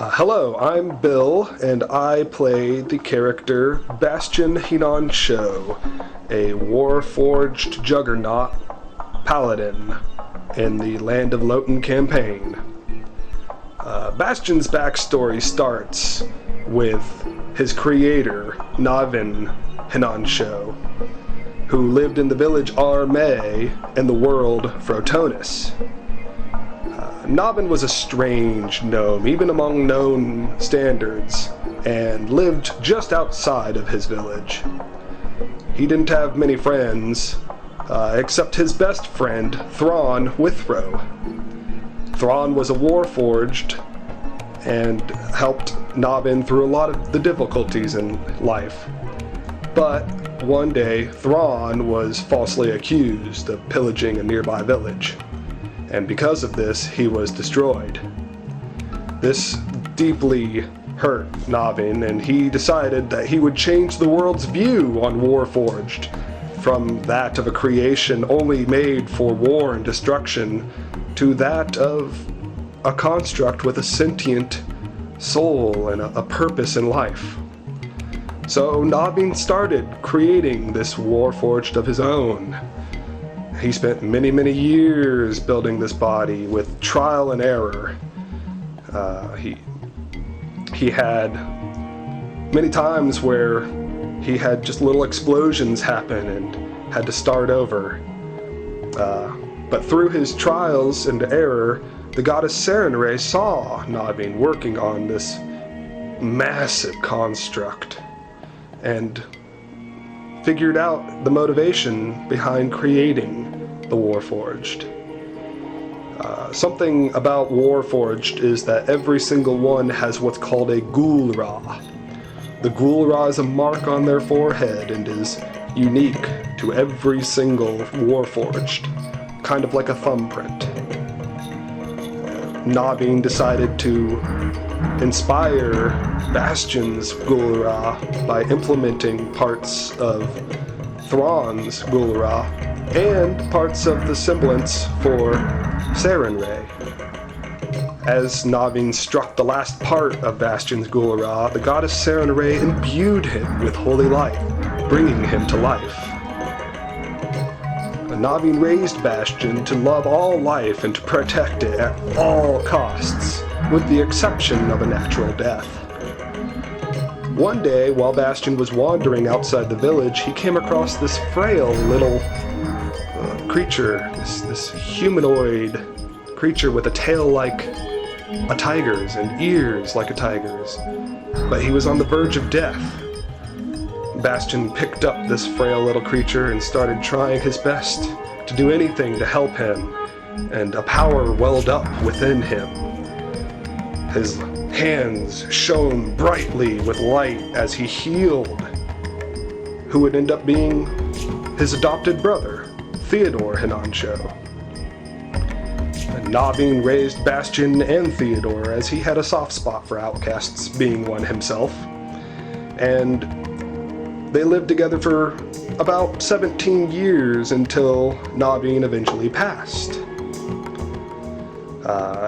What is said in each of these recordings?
Hello, I'm Bill, and I play the character Bastion Hinansho, a war-forged juggernaut paladin in the Land of Loten campaign. Bastion's backstory starts with his creator, Loten Hinansho, who lived in the village Arme in the world Frotonus. Loten was a strange gnome, even among gnome standards, and lived just outside of his village. He didn't have many friends, except his best friend, ThatOne Withrow. ThatOne was a warforged and helped Loten through a lot of the difficulties in life. But one day, ThatOne was falsely accused of pillaging a nearby village, and because of this, he was destroyed. This deeply hurt Loten, and he decided that he would change the world's view on Warforged from that of a creation only made for war and destruction to that of a construct with a sentient soul and a purpose in life. So Loten started creating this Warforged of his own. He spent many years building this body with trial and error. He had many times where he had just little explosions happen and had to start over. But through his trials and error, the goddess Sarenrae saw Loten working on this massive construct and figured out the motivation behind creating the Warforged. Something about Warforged is that every single one has what's called a Ghoul-Ra. The Ghoul-Ra is a mark on their forehead and is unique to every single Warforged, kind of like a thumbprint. Loten decided to inspire Bastion's Ghoul-Ra by implementing parts of ThatOne's Ghoul-Ra and parts of the semblance for Sarenrae. As Loten struck the last part of Bastion's Ghoul-Ra, the goddess Sarenrae imbued him with holy light, bringing him to life. Loten raised Bastion to love all life and to protect it at all costs, with the exception of a natural death. One day, while Bastion was wandering outside the village, he came across this frail little creature, this humanoid creature with a tail like a tiger's and ears like a tiger's, but he was on the verge of death. Bastion picked up this frail little creature and started trying his best to do anything to help him, and a power welled up within him. His hands shone brightly with light as he healed who would end up being his adopted brother, ThatOne Hinansho. Loten raised Bastion and ThatOne as he had a soft spot for outcasts, being one himself, and they lived together for about 17 years until Loten eventually passed.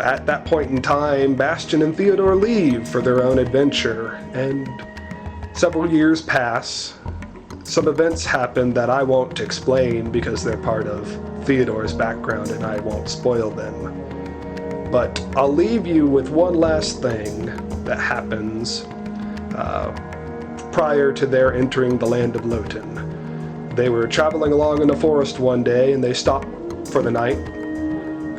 At that point in time, Bastion and ThatOne leave for their own adventure, and several years pass. Some events happen that I won't explain because they're part of ThatOne's background and I won't spoil them. But I'll leave you with one last thing that happens prior to their entering the land of Loten. They were traveling along in the forest one day and they stopped for the night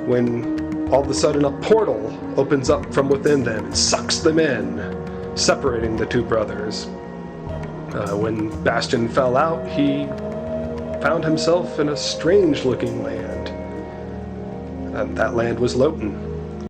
when all of a sudden a portal opens up from within them and sucks them in, separating the two brothers. When Bastion fell out, he found himself in a strange-looking land, and that land was Loten.